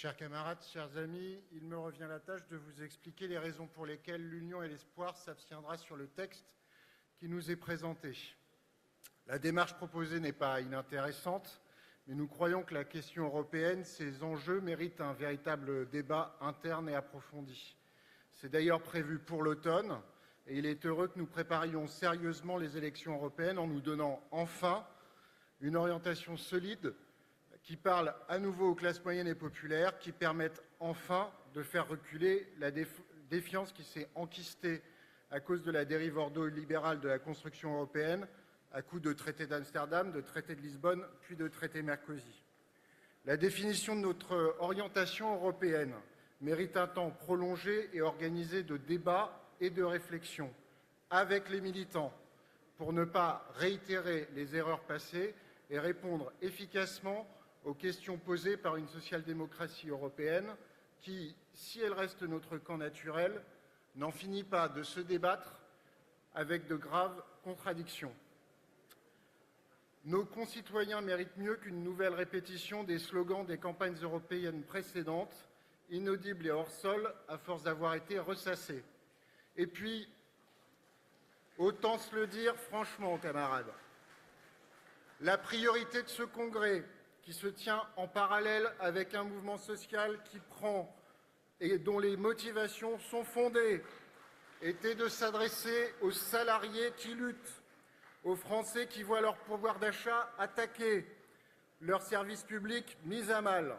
Chers camarades, chers amis, il me revient la tâche de vous expliquer les raisons pour lesquelles l'Union et l'Espoir s'abstiendra sur le texte qui nous est présenté. La démarche proposée n'est pas inintéressante, mais nous croyons que la question européenne, ses enjeux méritent un véritable débat interne et approfondi. C'est d'ailleurs prévu pour l'automne, et il est heureux que nous préparions sérieusement les élections européennes en nous donnant enfin une orientation solide qui parle à nouveau aux classes moyennes et populaires, qui permettent enfin de faire reculer la défiance qui s'est enquistée à cause de la dérive ordolibérale de la construction européenne, à coup de traité d'Amsterdam, de traité de Lisbonne, puis de traité Merkozy. La définition de notre orientation européenne mérite un temps prolongé et organisé de débat et de réflexion avec les militants pour ne pas réitérer les erreurs passées et répondre efficacement aux questions posées par une social-démocratie européenne qui, si elle reste notre camp naturel, n'en finit pas de se débattre avec de graves contradictions. Nos concitoyens méritent mieux qu'une nouvelle répétition des slogans des campagnes européennes précédentes, inaudibles et hors sol, à force d'avoir été ressassés. Et puis, autant se le dire franchement, camarades, la priorité de ce congrès, qui se tient en parallèle avec un mouvement social qui prend et dont les motivations sont fondées, était de s'adresser aux salariés qui luttent, aux Français qui voient leur pouvoir d'achat attaqué, leurs services publics mis à mal.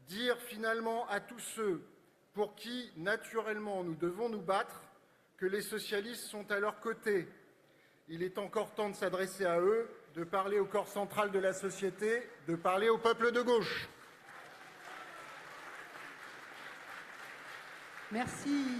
Dire finalement à tous ceux pour qui, naturellement, nous devons nous battre, que les socialistes sont à leur côté. Il est encore temps de s'adresser à eux, de parler au corps central de la société, de parler au peuple de gauche. Merci.